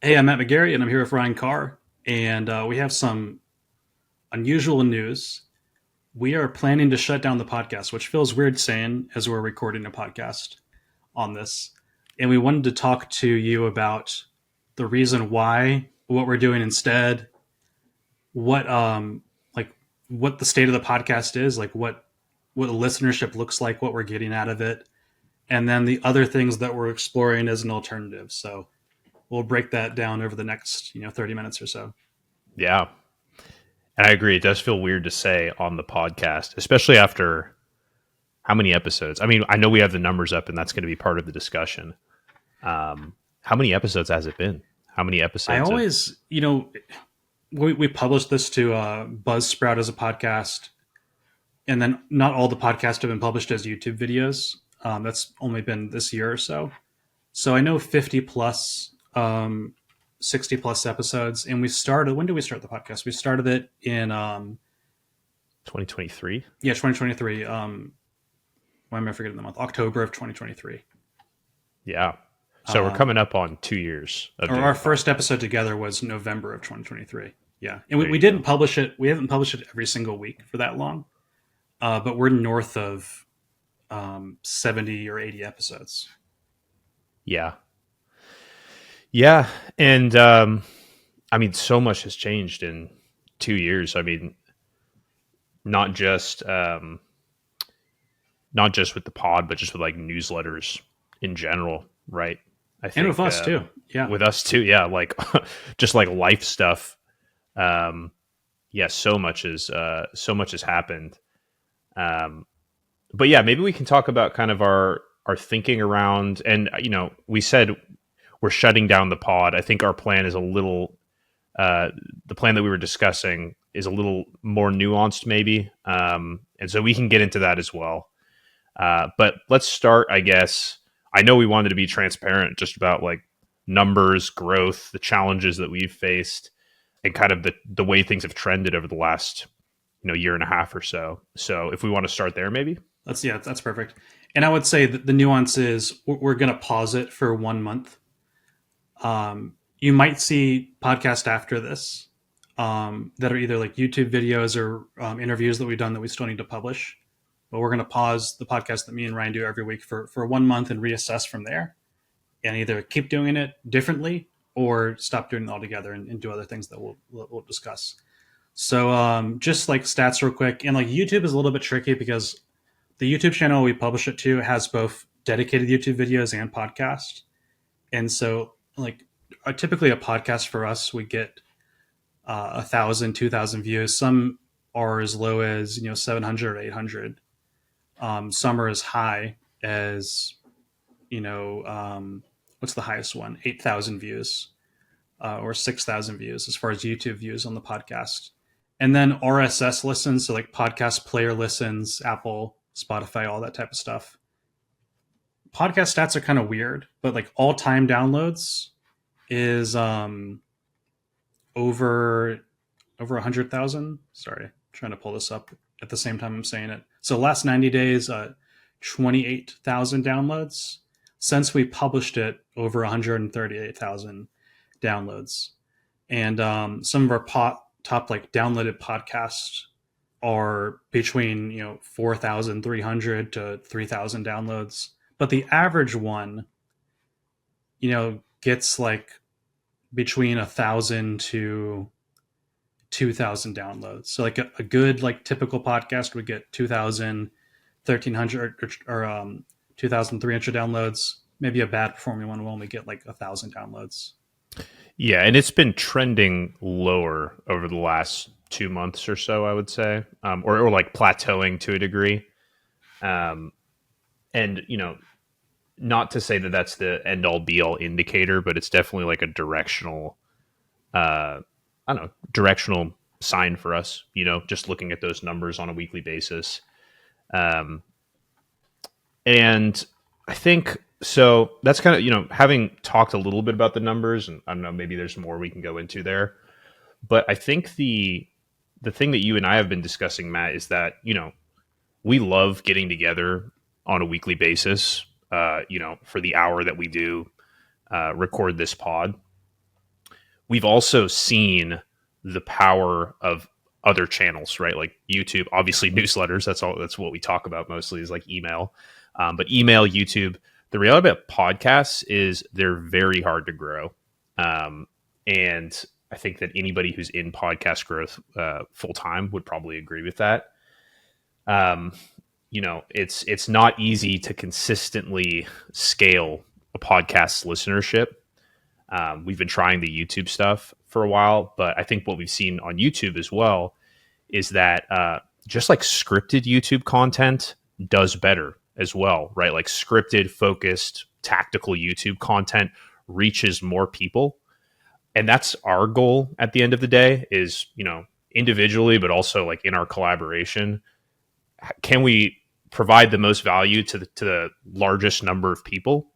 Hey, I'm Matt McGarry, and I'm here with Ryan Carr, and we have some unusual news. We are planning to shut down the podcast, which feels weird saying as we're recording a podcast on this. And we wanted to talk to you about the reason why, what we're doing instead, what like what the state of the podcast is, like what the listenership looks like, what we're getting out of it, and then the other things that we're exploring as an alternative. So we'll break that down over the next 30 minutes or so. Yeah. And I agree. It does feel weird to say on the podcast, especially after how many episodes? I mean, I know we have the numbers up and that's going to be part of the discussion. How many episodes has it been? How many I episodes of, always, we published this to Buzzsprout as a podcast, and then not all the podcasts have been published as YouTube videos. That's only been this year or so. So I know 50 plus, 60 plus episodes, and we started. When did we start the podcast? We started it in 2023? 2023. Why am I forgetting the month? October of 2023. Yeah. So we're Um, coming up on 2 years of or doing our the first podcast. episode together was November of 2023. Yeah, and we, There we you didn't go. publish it. We haven't published it every single week for that long, but we're north of 70 or 80 episodes. Yeah. Yeah. And I mean, so much has changed in 2 years. I mean, not just not just with the pod, but just with like newsletters in general, right? I And with think us too. Yeah. with us too, yeah, like just like life stuff. Um, yeah, so much has happened. Um, but yeah, maybe we can talk about kind of our thinking around, and we said we're shutting down the pod. I think our plan is a little the plan that we were discussing is a little more nuanced, maybe, and so we can get into that as well. But let's start, I guess. I know we wanted to be transparent just about like numbers, growth, the challenges that we've faced, and kind of the way things have trended over the last year and a half or so. So if we want to start there, maybe. That's perfect. And I would say that the nuance is we're going to pause it for 1 month. You might see podcasts after this that are either like YouTube videos or interviews that we've done that we still need to publish. But we're going to pause the podcast that me and Ryan do every week for 1 month and reassess from there, and either keep doing it differently or stop doing it altogether and do other things that we'll discuss. So just like stats real quick, and like YouTube is a little bit tricky because the YouTube channel we publish it to has both dedicated YouTube videos and podcast. And so like typically a podcast for us, we get 1,000, 2,000 views. Some are as low as 700 or 800. Some are as high as what's the highest one? 8,000 views or 6,000 views as far as YouTube views on the podcast. And then RSS listens, so like podcast player listens, Apple, Spotify, all that type of stuff. Podcast stats are kind of weird, but like all time downloads is over 100,000. Sorry, I'm trying to pull this up at the same time I'm saying it. So last 90 days, 28,000 downloads. Since we published it, over 138,000 downloads. And some of our top like downloaded podcasts are between 4,300 to 3,000 downloads, but the average one gets like between 1,000 to 2,000 downloads. So like a good like typical podcast would get 2,000, 1,300 or 2,300 downloads. Maybe a bad performing one will only get like 1,000 downloads. Yeah, and it's been trending lower over the last 2 months or so, I would say, or like plateauing to a degree. Um, and not to say that that's the end all be all indicator, but it's definitely like a directional, I don't know, directional sign for us. Just looking at those numbers on a weekly basis, um, and I think so. That's kind of having talked a little bit about the numbers, and I don't know, maybe there's more we can go into there. But I think the thing that you and I have been discussing, Matt, is that we love getting together on a weekly basis. For the hour that we do record this pod, we've also seen the power of other channels, right? Like YouTube, obviously newsletters. That's what we talk about mostly is like email, but email, YouTube. The reality about podcasts is they're very hard to grow, and I think that anybody who's in podcast growth full time would probably agree with that. Um, it's not easy to consistently scale a podcast's listenership. We've been trying the YouTube stuff for a while, but I think what we've seen on YouTube as well is that just like scripted YouTube content does better as well, right? Like scripted, focused, tactical YouTube content reaches more people. And that's our goal at the end of the day is, individually, but also like in our collaboration, can we provide the most value to the largest number of people?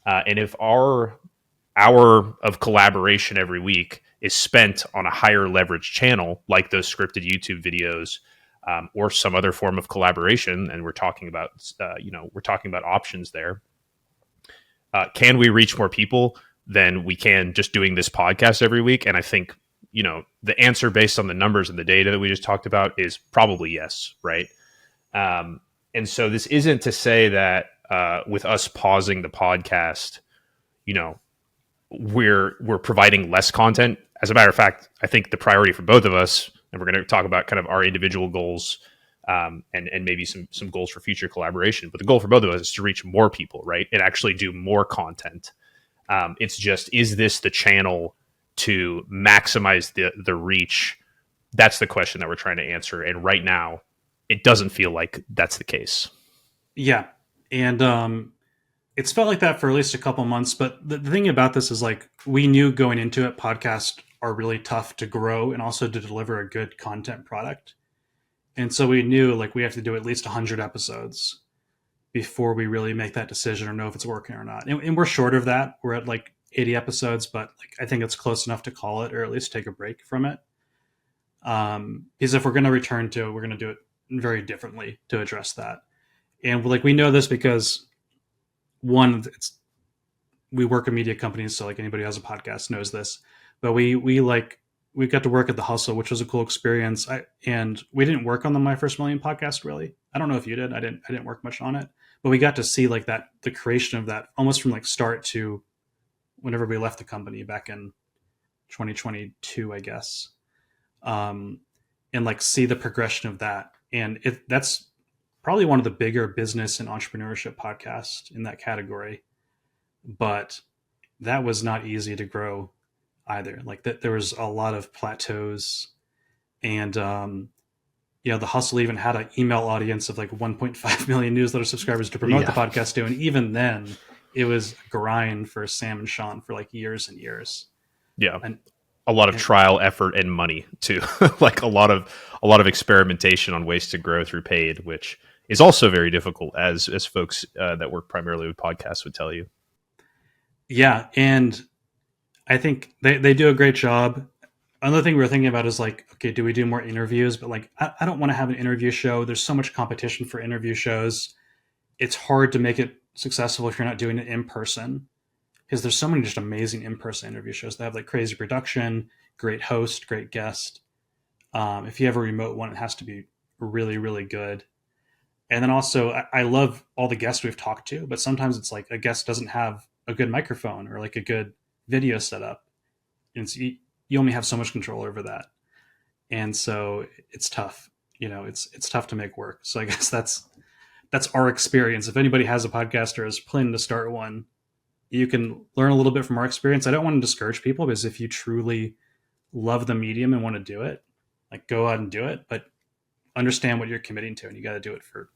And if our hour of collaboration every week is spent on a higher leverage channel like those scripted YouTube videos, or some other form of collaboration, and we're talking about options there. Can we reach more people than we can just doing this podcast every week? And I think the answer based on the numbers and the data that we just talked about is probably yes, right? And so this isn't to say that with us pausing the podcast, we're providing less content. As a matter of fact, I think the priority for both of us, and we're going to talk about kind of our individual goals, and maybe some goals for future collaboration. But the goal for both of us is to reach more people, right, and actually do more content. It's just, is this the channel to maximize the reach? That's the question that we're trying to answer. And right now, it doesn't feel like that's the case. Yeah, and it's felt like that for at least a couple months. But the thing about this is like we knew going into it, podcasts are really tough to grow and also to deliver a good content product. And so we knew like we have to do at least 100 episodes before we really make that decision or know if it's working or not. And we're short of that. We're at like 80 episodes, but like I think it's close enough to call it or at least take a break from it. Because if we're going to return to it, we're going to do it very differently to address that. And like we know this because one, we work in media companies, so like anybody who has a podcast knows this. But we got to work at the Hustle, which was a cool experience. And we didn't work on the My First Million podcast really. I don't know if you did. I didn't work much on it, but we got to see like that the creation of that almost from like start to whenever we left the company back in 2022, I guess. And like see the progression of that. And that's probably one of the bigger business and entrepreneurship podcasts in that category. But that was not easy to grow either. Like that, there was a lot of plateaus, and the Hustle even had an email audience of like 1.5 million newsletter subscribers to promote the podcast to, and even then, it was a grind for Sam and Sean for like years and years. Yeah, and a lot of trial effort and money too. Like a lot of experimentation on ways to grow through paid, which is also very difficult, as folks that work primarily with podcasts would tell you. Yeah, and I think they do a great job. Another thing we were thinking about is like, okay, do we do more interviews? But like, I don't want to have an interview show. There's so much competition for interview shows. It's hard to make it successful if you're not doing it in person, because there's so many just amazing in-person interview shows that have like crazy production, great host, great guest. If you have a remote one, it has to be really, really good. And then also, I love all the guests we've talked to, but sometimes it's like a guest doesn't have a good microphone or like a good video setup. And so you only have so much control over that. And so it's tough. It's tough to make work. So I guess that's our experience. If anybody has a podcast or is planning to start one, you can learn a little bit from our experience. I don't want to discourage people, because if you truly love the medium and want to do it, like go out and do it, but understand what you're committing to, and you got to do it for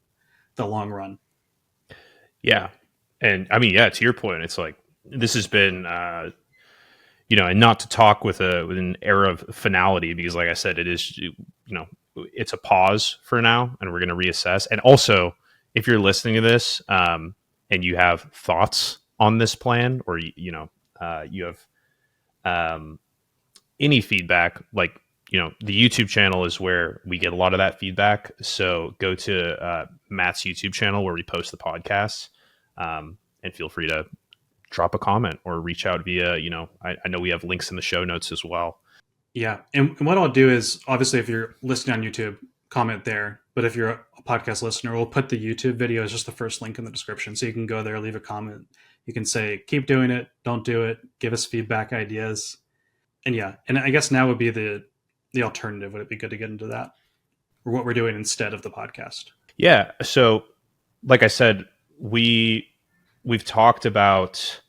the long run. Yeah. And I mean, yeah, to your point, it's like, this has been, and not to talk with an air of finality, because like I said, it is, it's a pause for now, and we're going to reassess. And also, if you're listening to this, and you have thoughts on this plan, or, you have, any feedback, like, the YouTube channel is where we get a lot of that feedback. So go to Matt's YouTube channel where we post the podcasts, and feel free to drop a comment or reach out via, I know we have links in the show notes as well. Yeah. And what I'll do is obviously if you're listening on YouTube, comment there. But if you're a podcast listener, we'll put the YouTube video as just the first link in the description. So you can go there, leave a comment. You can say, keep doing it, don't do it, give us feedback, ideas. And yeah, and I guess now would be the alternative. Would it be good to get into that? Or what we're doing instead of the podcast? Yeah. So like I said, we've talked about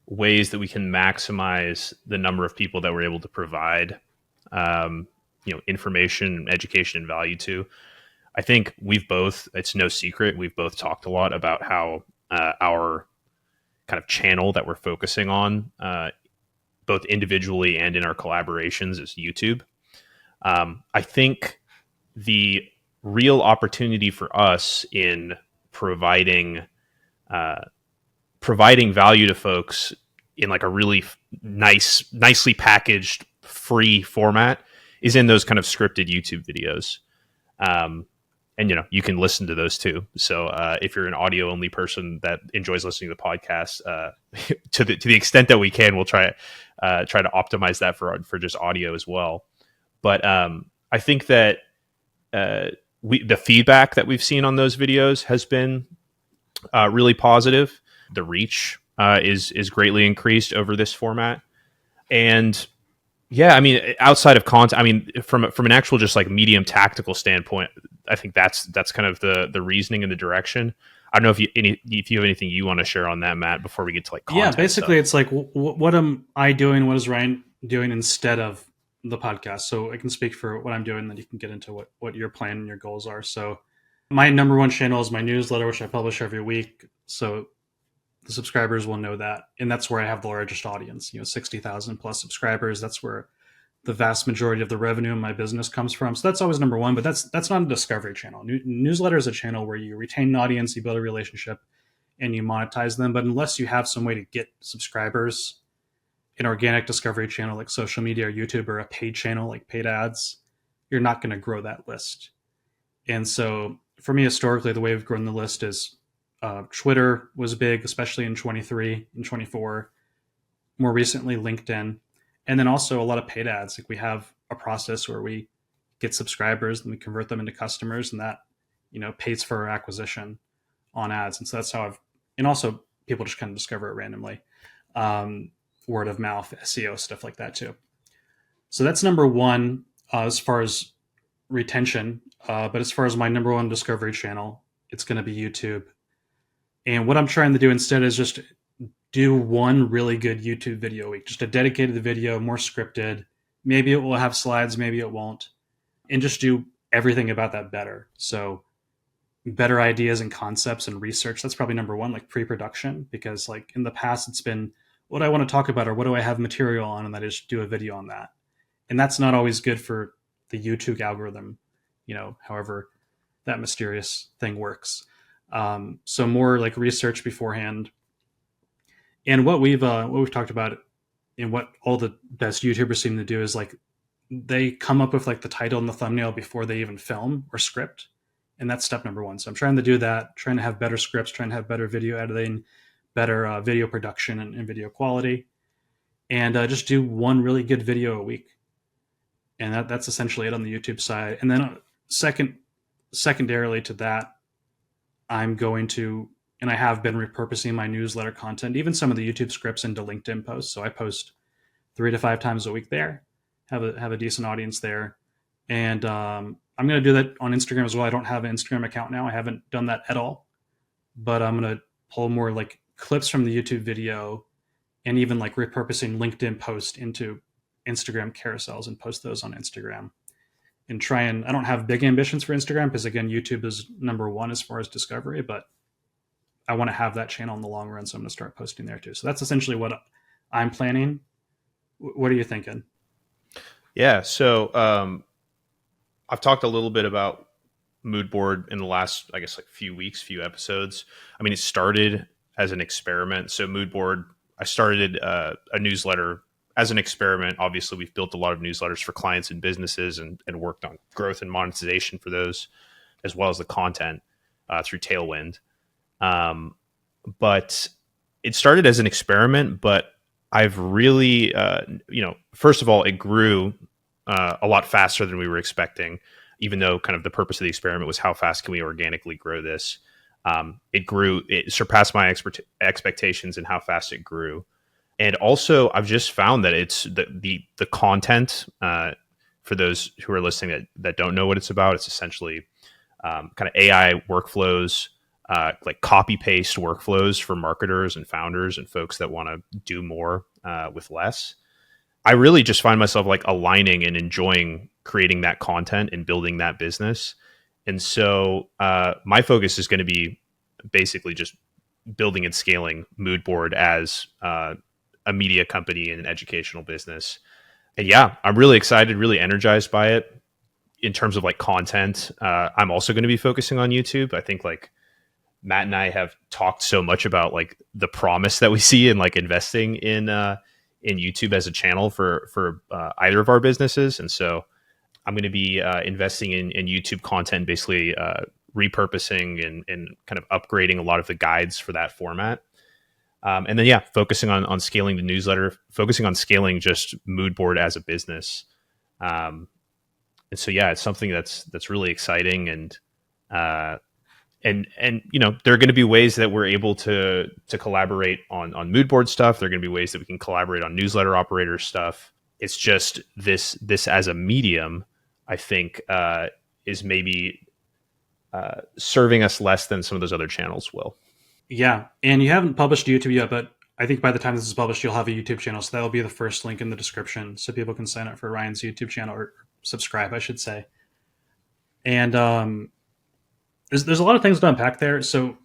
ways that we can maximize the number of people that we're able to provide information, education, and value to. I think it's no secret, we've both talked a lot about how our kind of channel that we're focusing on, both individually and in our collaborations, is YouTube. I think the real opportunity for us in providing value to folks in like a really nicely packaged free format is in those kind of scripted YouTube videos. And you can listen to those too. So if you're an audio only person that enjoys listening to the podcast, to the extent that we can, we'll try to optimize that for just audio as well. But I think that the feedback that we've seen on those videos has been really positive. The reach is greatly increased over this format, and yeah, I mean, outside of content, I mean, from an actual just like medium tactical standpoint, I think that's kind of the reasoning and the direction. I don't know if you have anything you want to share on that, Matt, before we get to like content. Yeah, basically, stuff. it's like what am I doing? What is Ryan doing instead of the podcast? So I can speak for what I'm doing, then you can get into what your plan and your goals are. So my number one channel is my newsletter, which I publish every week. So the subscribers will know that, and that's where I have the largest audience. 60,000 plus subscribers. That's where the vast majority of the revenue in my business comes from. So that's always number one. But that's not a discovery channel. Newsletter is a channel where you retain an audience, you build a relationship, and you monetize them. But unless you have some way to get subscribers, an organic discovery channel like social media or YouTube, or a paid channel like paid ads, you're not going to grow that list. And so for me, historically, the way we've grown the list is Twitter was big, especially in 23 and 24. More recently, LinkedIn. And then also a lot of paid ads. Like we have a process where we get subscribers and we convert them into customers, and that pays for our acquisition on ads. And so that's how and also people just kind of discover it randomly. Word of mouth, SEO, stuff like that too. So that's number one as far as retention. But as far as my number one discovery channel, it's going to be YouTube. And what I'm trying to do instead is just do one really good YouTube video a week, just a dedicated video, more scripted. Maybe it will have slides, maybe it won't. And just do everything about that better. So better ideas and concepts and research. That's probably number one, like pre-production, because like in the past, it's been what I want to talk about or what do I have material on, and I just do a video on that. And that's not always good for the YouTube algorithm, however that mysterious thing works. So more like research beforehand. And what we've talked about and what all the best YouTubers seem to do is like they come up with like the title and the thumbnail before they even film or script. And that's step number one. So I'm trying to do that, trying to have better scripts, trying to have better video editing, better video production and video quality, and just do one really good video a week. And that's essentially it on the YouTube side. And then secondarily to that, I'm going to, and I have been repurposing my newsletter content, even some of the YouTube scripts, into LinkedIn posts. So I post 3 to 5 times a week there, have a decent audience there. And I'm going to do that on Instagram as well. I don't have an Instagram account now. I haven't done that at all, but I'm going to pull more like clips from the YouTube video and even like repurposing LinkedIn post into Instagram carousels and post those on Instagram. And I don't have big ambitions for Instagram because again, YouTube is number one as far as discovery, but I want to have that channel in the long run. So I'm going to start posting there too. So that's essentially what I'm planning. What are you thinking? Yeah. So I've talked a little bit about Moodboard in the last, I guess, like few episodes. I mean, it started as an experiment. So Moodboard, I started a newsletter as an experiment. Obviously, we've built a lot of newsletters for clients and businesses and worked on growth and monetization for those, as well as the content through Tailwind. But it started as an experiment, but I've really, first of all, it grew a lot faster than we were expecting, even though kind of the purpose of the experiment was how fast can we organically grow this. It surpassed my expectations in how fast it grew. And also, I've just found that it's the content, for those who are listening that don't know what it's about, it's essentially kind of AI workflows, like copy paste workflows for marketers and founders and folks that want to do more with less. I really just find myself like aligning and enjoying creating that content and building that business. And so my focus is going to be basically just building and scaling Moodboard as a media company and an educational business. And yeah, I'm really excited, really energized by it. In terms of like content, I'm also going to be focusing on YouTube. I think like Matt and I have talked so much about like the promise that we see in like investing in YouTube as a channel for either of our businesses, and so I'm going to be investing in YouTube content, basically repurposing and kind of upgrading a lot of the guides for that format. And then, yeah, focusing on scaling the newsletter, focusing on scaling just Moodboard as a business. And so, yeah, it's something that's really exciting. And there are going to be ways that we're able to collaborate on Moodboard stuff. There are going to be ways that we can collaborate on newsletter operator stuff. It's just this as a medium, I think, is maybe serving us less than some of those other channels will. Yeah, and you haven't published YouTube yet, but I think by the time this is published, you'll have a YouTube channel. So that will be the first link in the description, so people can sign up for Ryan's YouTube channel, or subscribe, I should say. And there's a lot of things to unpack there. So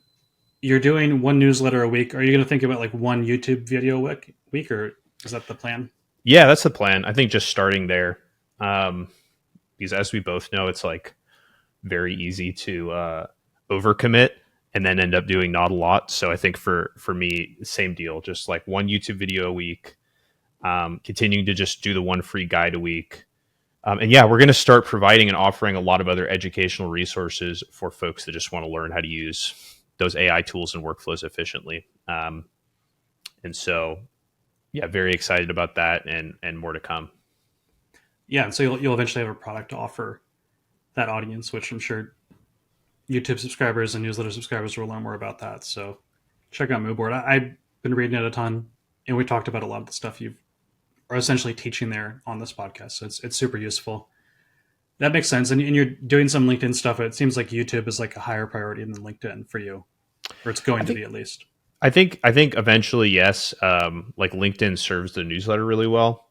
you're doing one newsletter a week. Are you going to think about like one YouTube video a week, or is that the plan? Yeah, that's the plan. I think just starting there, because as we both know, it's like very easy to overcommit and then end up doing not a lot. So I think for me, same deal, just like one YouTube video a week, continuing to just do the one free guide a week. And yeah, we're going to start providing and offering a lot of other educational resources for folks that just want to learn how to use those AI tools and workflows efficiently. And so, yeah, very excited about that, and more to come. Yeah, and so you'll eventually have a product to offer that audience, which I'm sure YouTube subscribers and newsletter subscribers will learn more about that. So check out Moodboard. I've been reading it a ton, and we talked about a lot of the stuff you are essentially teaching there on this podcast. So it's super useful. That makes sense. And you're doing some LinkedIn stuff. It seems like YouTube is like a higher priority than LinkedIn for you, or it's going to be at least. I think eventually, yes. Like LinkedIn serves the newsletter really well.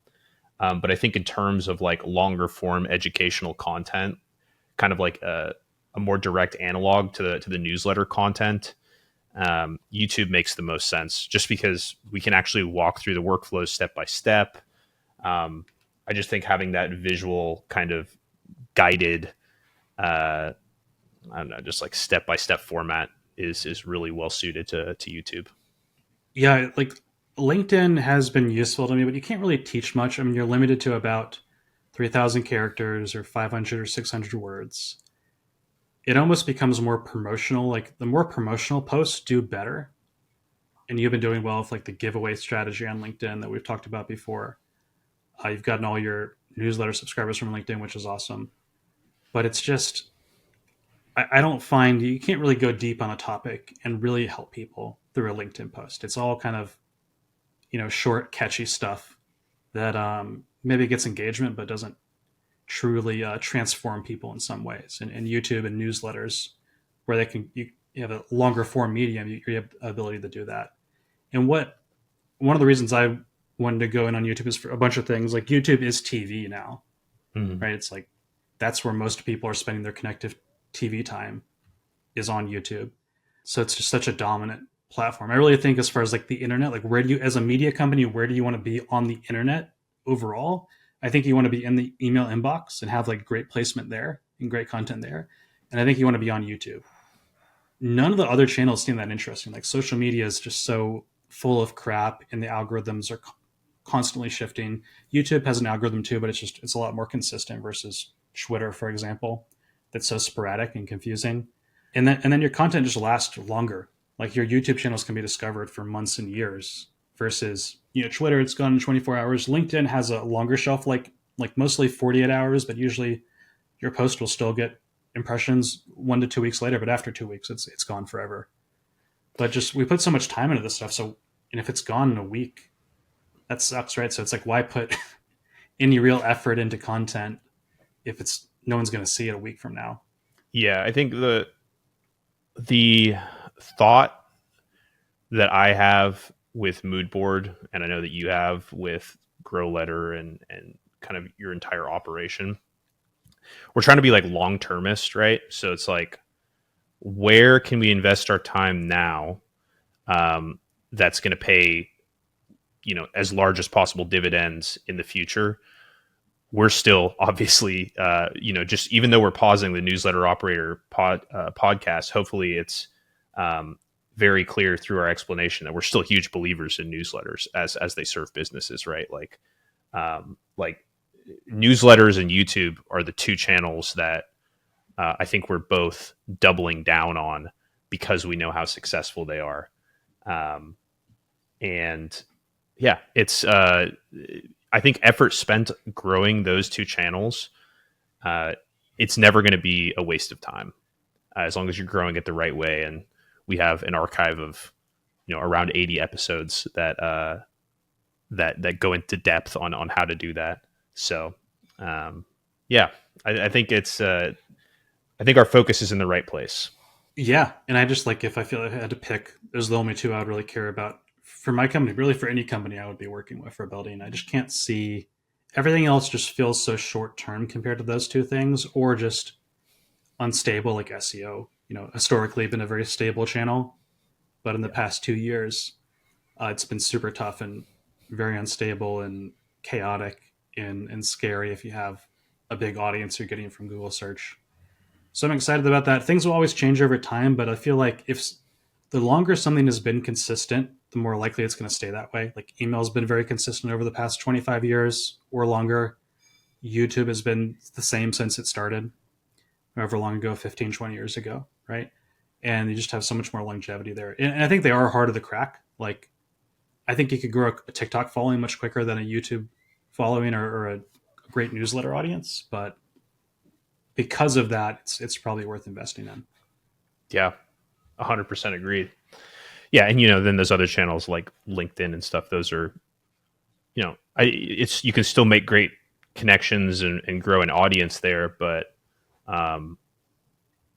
But I think in terms of like longer form educational content, kind of like a more direct analog to the newsletter content, YouTube makes the most sense, just because we can actually walk through the workflows step by step. I just think having that visual kind of guided, I don't know, just like step by step format is really well suited to YouTube. Yeah, like LinkedIn has been useful to me, but you can't really teach much. I mean, you're limited to about 3,000 characters or 500 or 600 words. It almost becomes more promotional. Like the more promotional posts do better. And you've been doing well with like the giveaway strategy on LinkedIn that we've talked about before. You've gotten all your newsletter subscribers from LinkedIn, which is awesome. But it's just, I don't find you can't really go deep on a topic and really help people through a LinkedIn post. It's all kind of, short, catchy stuff that maybe gets engagement, but doesn't truly transform people in some ways. And YouTube and newsletters, where you have a longer form medium, you have the ability to do that. And one of the reasons I wanted to go in on YouTube is for a bunch of things. Like YouTube is TV now, right? It's like that's where most people are spending their connective TV time, is on YouTube. So it's just such a dominant platform. I really think, as far as like the internet, like as a media company, where do you want to be on the internet overall? I think you want to be in the email inbox and have like great placement there and great content there. And I think you want to be on YouTube. None of the other channels seem that interesting. Like social media is just so full of crap, and the algorithms are constantly shifting. YouTube has an algorithm too, but it's a lot more consistent versus Twitter, for example, that's so sporadic and confusing. And then your content just lasts longer. Like your YouTube channels can be discovered for months and years versus, Twitter, it's gone in 24 hours. LinkedIn has a longer shelf, like mostly 48 hours, but usually your post will still get impressions 1 to 2 weeks later, but after 2 weeks, it's gone forever. But just we put so much time into this stuff, so and if it's gone in a week, that sucks, right? So it's like, why put any real effort into content if it's no one's going to see it a week from now? Yeah, I think the thought that I have with mood board, and I know that you have with Grow Letter and kind of your entire operation, we're trying to be like long termist, right? So it's like, where can we invest our time now, that's going to pay, as large as possible dividends in the future? We're still obviously, just even though we're pausing the newsletter operator podcast, hopefully it's very clear through our explanation that we're still huge believers in newsletters as they serve businesses, right? Like newsletters and YouTube are the two channels that I think we're both doubling down on because we know how successful they are. And yeah, it's I think effort spent growing those two channels, it's never going to be a waste of time, as long as you're growing it the right way. And we have an archive of around 80 episodes that go into depth on how to do that. So yeah, I think it's I think our focus is in the right place. Yeah, and I just like, if I feel like I had to pick, those are the only two I would really care about for my company. Really, for any company I would be working with for building, I just can't see everything else. Just feels so short term compared to those two things, or just unstable, like SEO. Historically been a very stable channel, but in the past 2 years, it's been super tough and very unstable and chaotic and scary if you have a big audience you're getting from Google search. So I'm excited about that. Things will always change over time, but I feel like if the longer something has been consistent, the more likely it's going to stay that way. Like email's been very consistent over the past 25 years or longer. YouTube has been the same since it started, however long ago, 15, 20 years ago, right? And you just have so much more longevity there. And I think they are harder to crack. Like, I think you could grow a TikTok following much quicker than a YouTube following or a great newsletter audience. But because of that, it's probably worth investing in. Yeah, 100% agreed. Yeah, and then those other channels like LinkedIn and stuff, those are, it's, you can still make great connections and grow an audience there, but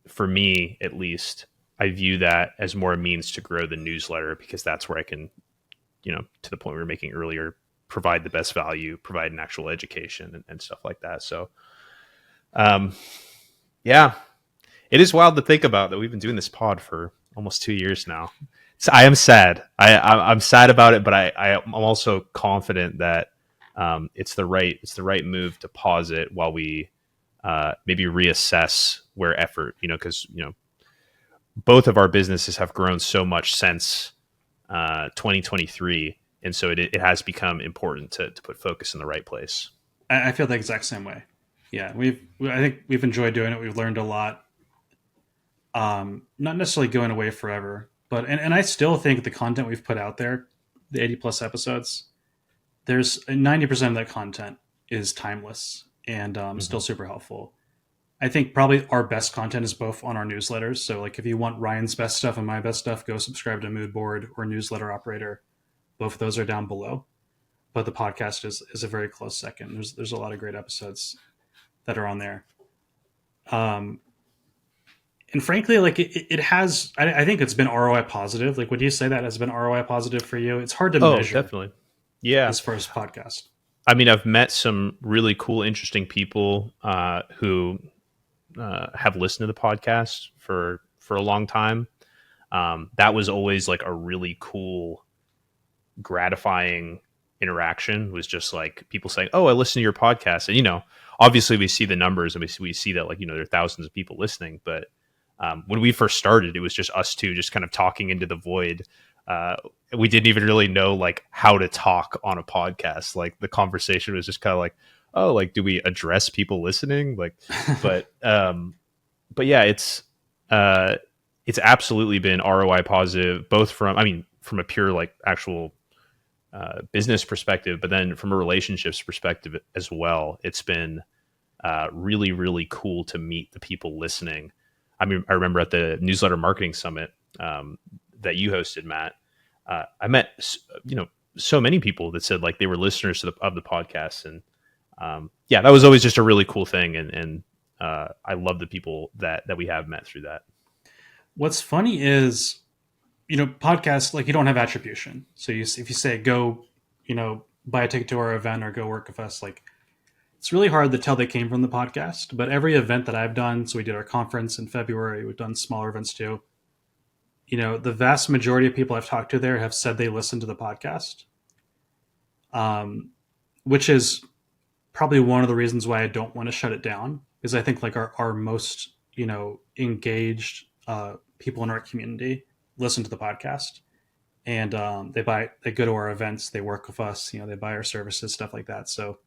for me at least, I view that as more a means to grow the newsletter, because that's where I can, to the point we were making earlier, provide the best value, provide an actual education and stuff like that. So yeah, it is wild to think about that we've been doing this pod for almost 2 years now. So I am sad. I'm sad about it, but I'm also confident that it's the right move to pause it while we maybe reassess where effort, because both of our businesses have grown so much since 2023, and so it has become important to put focus in the right place. I feel the exact same way. Yeah, I think we've enjoyed doing it. We've learned a lot. Not necessarily going away forever, but and I still think the content we've put out there, the 80 plus episodes, there's 90% of that content is timeless and still super helpful. I think probably our best content is both on our newsletters. So like, if you want Ryan's best stuff and my best stuff, go subscribe to Moodboard or Newsletter Operator. Both of those are down below. But the podcast is a very close second. There's a lot of great episodes that are on there. And frankly, like it has, I think it's been ROI positive. Like, would you say that has been ROI positive for you? It's hard to Oh, measure definitely. Yeah. as far as podcast. I mean, I've met some really cool, interesting people who have listened to the podcast for a long time. That was always like a really cool, gratifying interaction. Was just like people saying, "Oh, I listen to your podcast," and obviously we see the numbers and we see that, like, there are thousands of people listening. But when we first started, it was just us two, just kind of talking into the void. We didn't even really know like how to talk on a podcast. Like the conversation was just kind of like, oh, like, do we address people listening? Like, but yeah, it's it's absolutely been ROI positive, both from, I mean, from a pure like actual business perspective, but then from a relationships perspective as well. It's been really, really cool to meet the people listening. I mean, I remember at the Newsletter Marketing Summit that you hosted, Matt, I met, so many people that said like they were listeners of the podcast. And yeah, that was always just a really cool thing. And I love the people that we have met through that. What's funny is, podcasts, like, you don't have attribution. So if you say go, buy a ticket to our event or go work with us, like, it's really hard to tell they came from the podcast. But every event that I've done, so we did our conference in February, we've done smaller events too. The vast majority of people I've talked to there have said they listened to the podcast, which is probably one of the reasons why I don't want to shut it down, is I think like our most, engaged people in our community listen to the podcast, and they go to our events, they work with us, they buy our services, stuff like that. So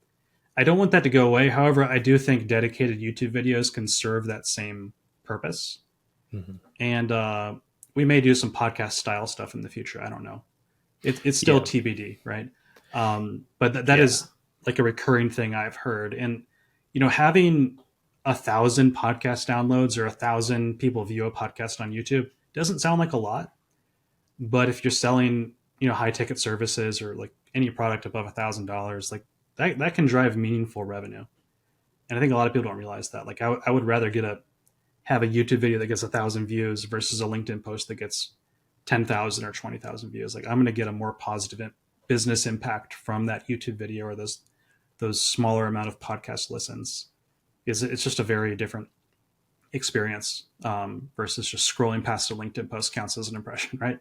I don't want that to go away. However, I do think dedicated YouTube videos can serve that same purpose. Mm-hmm. And we may do some podcast style stuff in the future. I don't know. It's still TBD, right? But that is like a recurring thing I've heard. And, having 1,000 podcast downloads or 1,000 people view a podcast on YouTube doesn't sound like a lot. But if you're selling, high ticket services or like any product above $1,000, like that can drive meaningful revenue. And I think a lot of people don't realize that. Like I would rather have a YouTube video that gets 1,000 views versus a LinkedIn post that gets 10,000 or 20,000 views. Like I'm going to get a more positive business impact from that YouTube video or those smaller amount of podcast listens. It's just a very different experience versus just scrolling past a LinkedIn post counts as an impression, right?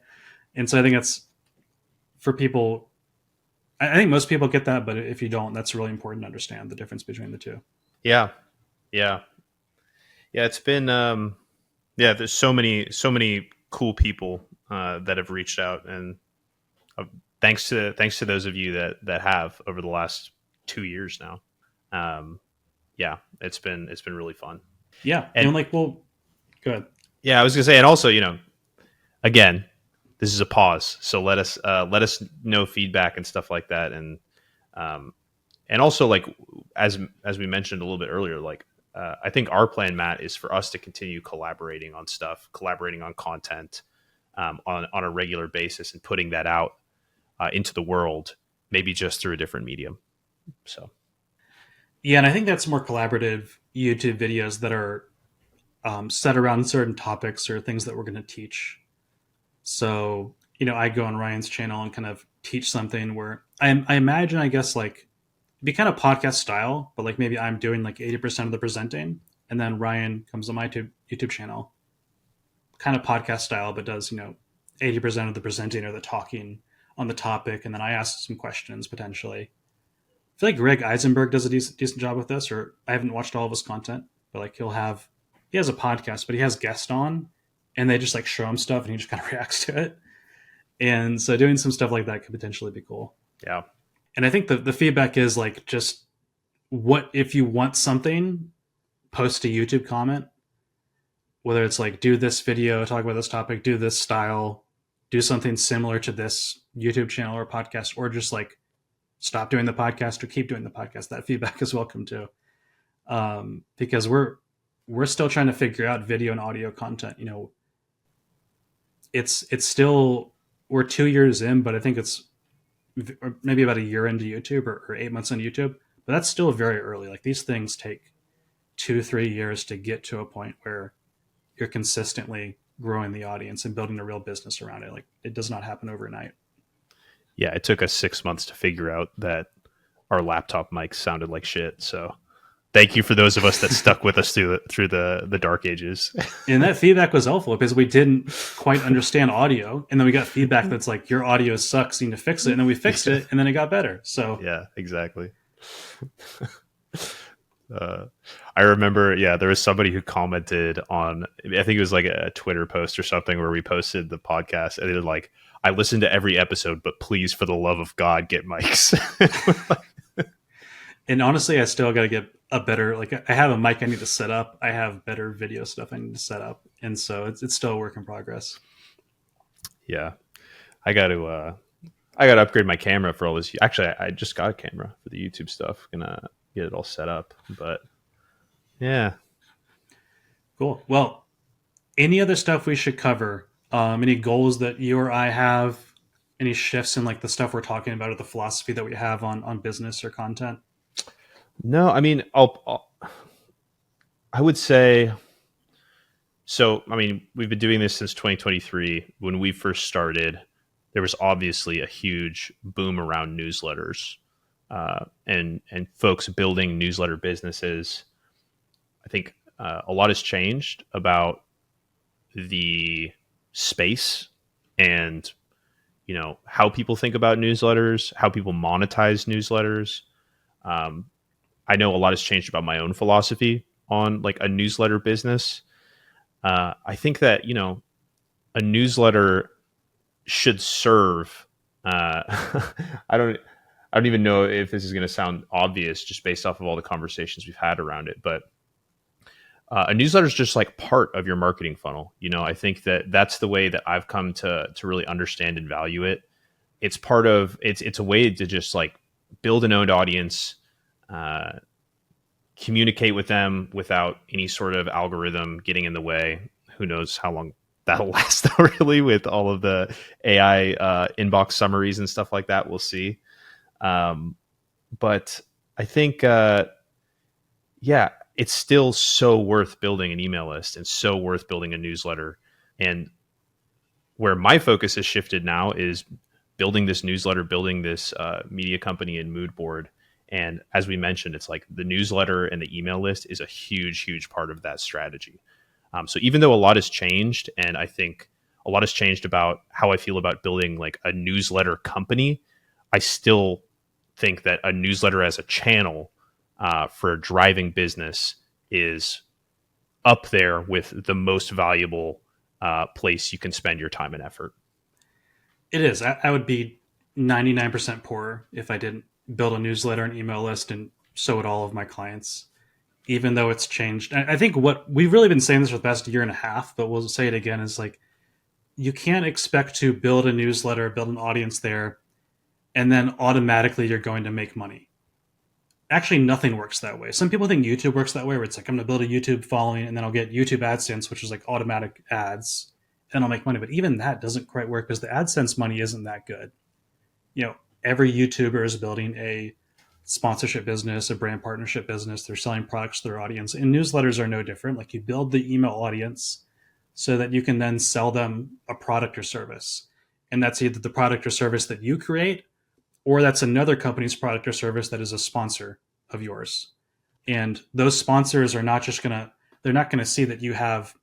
And so I think it's for people. I think most people get that, but if you don't, that's really important to understand the difference between the two. Yeah. It's been there's so many cool people that have reached out, and thanks to those of you that have over the last 2 years now. It's been really fun. Yeah, and like, well, go ahead. Yeah, I was gonna say, and also, again, this is a pause, so let us know feedback and stuff like that, and also, like, as we mentioned a little bit earlier, like I think our plan, Matt, is for us to continue collaborating on content on a regular basis and putting that out into the world, maybe just through a different medium. So yeah, and I think that's more collaborative YouTube videos that are set around certain topics or things that we're going to teach. So, I go on Ryan's channel and kind of teach something where I imagine, I guess, like, it'd be kind of podcast style, but like maybe I'm doing like 80% of the presenting, and then Ryan comes on my YouTube channel, kind of podcast style, but does, 80% of the presenting or the talking on the topic. And then I ask some questions potentially. I feel like Greg Eisenberg does a decent job with this, or I haven't watched all of his content, but like he has a podcast, but he has guests on and they just like show him stuff and he just kind of reacts to it. And so doing some stuff like that could potentially be cool. Yeah. And I think the feedback is like, just what, if you want something, post a YouTube comment, whether it's like, do this video, talk about this topic, do this style, do something similar to this YouTube channel or podcast, or just like stop doing the podcast or keep doing the podcast. That feedback is welcome too. Because we're still trying to figure out video and audio content. It's still, we're 2 years in, but I think it's maybe about a year into YouTube or 8 months into YouTube, but that's still very early. Like these things take 2-3 years to get to a point where you're consistently growing the audience and building a real business around it. Like it does not happen overnight. Yeah. It took us 6 months to figure out that our laptop mics sounded like shit. So thank you for those of us that stuck with us through the dark ages. And that feedback was helpful because we didn't quite understand audio. And then we got feedback that's like, your audio sucks, you need to fix it. And then we fixed it and then it got better. So yeah, exactly. I remember, there was somebody who commented on, I think it was like a Twitter post or something where we posted the podcast, and it was like, I listened to every episode, but please, for the love of God, get mics. And honestly, I still got to get a better, like, I have a mic I need to set up. I have better video stuff I need to set up. And so it's still a work in progress. Yeah, I got to I got to upgrade my camera for all this. Actually, I just got a camera for the YouTube stuff. Gonna get it all set up, but yeah. Cool. Well, any other stuff we should cover? Any goals that you or I have? Any shifts in like the stuff we're talking about or the philosophy that we have on business or content? No, I mean, I would say so. I mean, we've been doing this since 2023. When we first started, there was obviously a huge boom around newsletters, and folks building newsletter businesses. I think a lot has changed about the space and how people think about newsletters, how people monetize newsletters. Um, I know a lot has changed about my own philosophy on like a newsletter business. I think that a newsletter should serve. I don't. I don't even know if this is going to sound obvious just based off of all the conversations we've had around it, but a newsletter is just like part of your marketing funnel. I think that that's the way that I've come to really understand and value it. It's part of it's a way to just like build an owned audience, uh, communicate with them without any sort of algorithm getting in the way. Who knows how long that'll last though, really, with all of the AI inbox summaries and stuff like that. We'll see. Um, but I think, yeah, it's still so worth building an email list and so worth building a newsletter. And where my focus has shifted now is building this newsletter, building this media company and mood board. And as we mentioned, it's like the newsletter and the email list is a huge, huge part of that strategy. So even though a lot has changed, and I think a lot has changed about how I feel about building like a newsletter company, I still think that a newsletter as a channel for driving business is up there with the most valuable place you can spend your time and effort. It is. I would be 99% poorer if I didn't build a newsletter and email list and so would all of my clients, even though it's changed. I think what we've really been saying this for the past year and a half, but we'll say it again, is like you can't expect to build a newsletter, build an audience there, and then automatically you're going to make money. Actually, nothing works that way. Some people think YouTube works that way, where it's like I'm going to build a YouTube following and then I'll get YouTube AdSense, which is like automatic ads, and I'll make money. But even that doesn't quite work because the AdSense money isn't that good. Every YouTuber is building a sponsorship business, a brand partnership business. They're selling products to their audience, and newsletters are no different. Like you build the email audience so that you can then sell them a product or service, and that's either the product or service that you create or that's another company's product or service that is a sponsor of yours. And those sponsors are not just gonna they're not gonna see that you have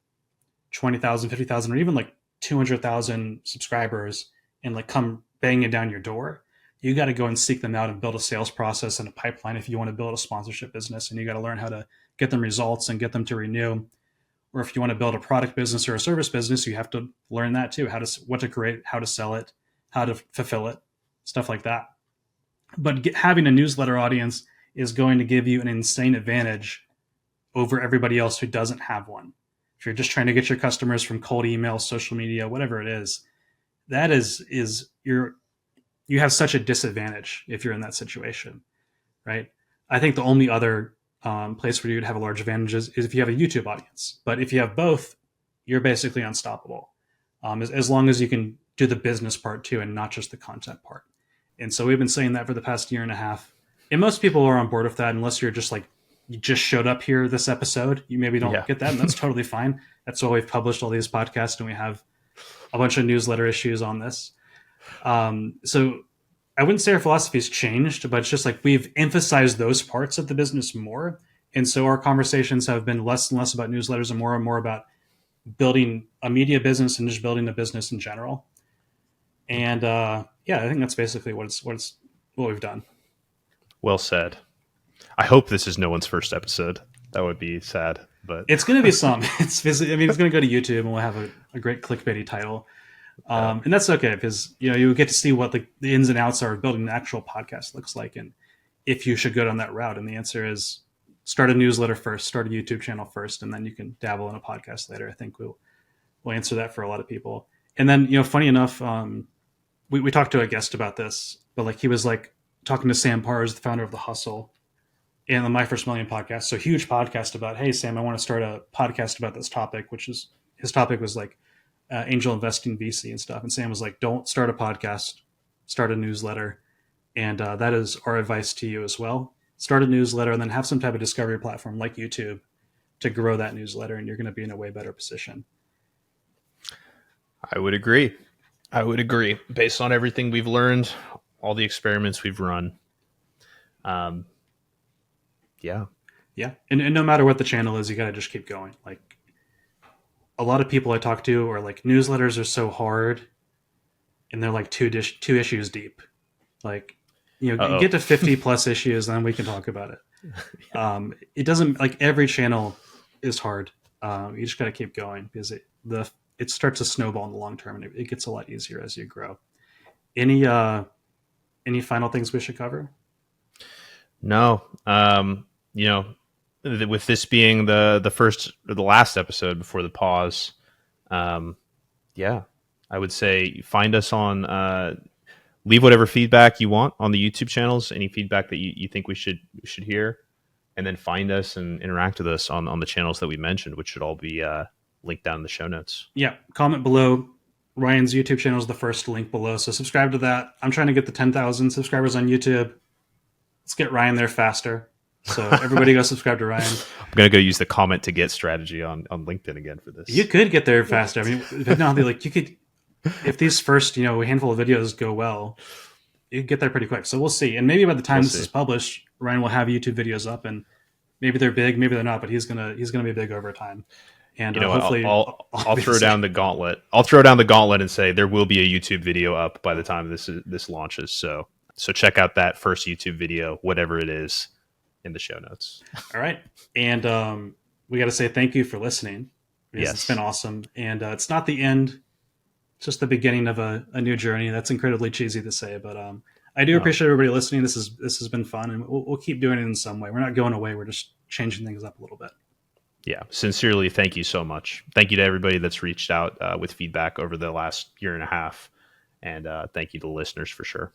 20,000, 50,000, or even like 200,000 subscribers and like come banging down your door. You got to go and seek them out and build a sales process and a pipeline if you want to build a sponsorship business. And you got to learn how to get them results and get them to renew. Or if you want to build a product business or a service business, you have to learn that too, what to create, how to sell it, how to fulfill it, stuff like that. But having a newsletter audience is going to give you an insane advantage over everybody else who doesn't have one. If you're just trying to get your customers from cold email, social media, whatever it is, that is you have such a disadvantage if you're in that situation, right? I think the only other place where you'd have a large advantage is if you have a YouTube audience. But if you have both, you're basically unstoppable, as long as you can do the business part too and not just the content part. And so we've been saying that for the past year and a half. And most people are on board with that, unless you're just like, you just showed up here this episode. You maybe don't get that, and that's totally fine. That's why we've published all these podcasts and we have a bunch of newsletter issues on this. So I wouldn't say our philosophy has changed, but it's just like we've emphasized those parts of the business more. And so our conversations have been less and less about newsletters and more about building a media business and just building a business in general. And yeah, I think that's basically what we've done. Well said. I hope this is no one's first episode. That would be sad, but it's going to be some. It's going to go to YouTube and we'll have a great clickbaity title. And that's okay because you get to see what the ins and outs are of building an actual podcast looks like. And if you should go down that route. And the answer is start a newsletter first, start a YouTube channel first, and then you can dabble in a podcast later. I think we'll answer that for a lot of people. And then, funny enough, we talked to a guest about this, but like he was like talking to Sam Pars, the founder of The Hustle, and the My First Million podcast. So huge podcast about, hey, Sam, I want to start a podcast about this topic, which is his topic was like angel investing, VC and stuff. And Sam was like, don't start a podcast, start a newsletter. And that is our advice to you as well. Start a newsletter and then have some type of discovery platform like YouTube to grow that newsletter, and you're going to be in a way better position. I would agree. Based on everything we've learned, all the experiments we've run. Yeah. And no matter what the channel is, you got to just keep going. Like a lot of people I talk to are like, newsletters are so hard and they're like two issues deep. Like, get to 50 plus issues, then we can talk about it. It doesn't, like, every channel is hard. You just got to keep going because it starts to snowball in the long term, and it gets a lot easier as you grow. Any final things we should cover? No. With this being the first or the last episode before the pause, I would say find us on, leave whatever feedback you want on the YouTube channels, any feedback that you think we should hear, and then find us and interact with us on the channels that we mentioned, which should all be linked down in the show notes. Yeah, comment below. Ryan's YouTube channel is the first link below, so subscribe to that. I'm trying to get the 10,000 subscribers on YouTube. Let's get Ryan there faster. So everybody go subscribe to Ryan. I'm going to go use the comment to get strategy on LinkedIn again for this. You could get there faster. I mean, but no, like you could, if these first, handful of videos go well, you can get there pretty quick. So we'll see. And maybe by the time this is published, Ryan will have YouTube videos up, and maybe they're big, maybe they're not, but he's gonna be big over time. And hopefully, I'll throw down the gauntlet. I'll throw down the gauntlet and say there will be a YouTube video up by the time this launches. So check out that first YouTube video, whatever it is, in the show notes. All right, and we got to say thank you for listening. Yes, it's been awesome, and it's not the end. It's just the beginning of a new journey. That's incredibly cheesy to say, but I do appreciate everybody listening. This has been fun, and we'll keep doing it in some way. We're not going away. We're just changing things up a little bit. Yeah, sincerely, thank you so much. Thank you to everybody that's reached out with feedback over the last year and a half, and thank you to the listeners for sure.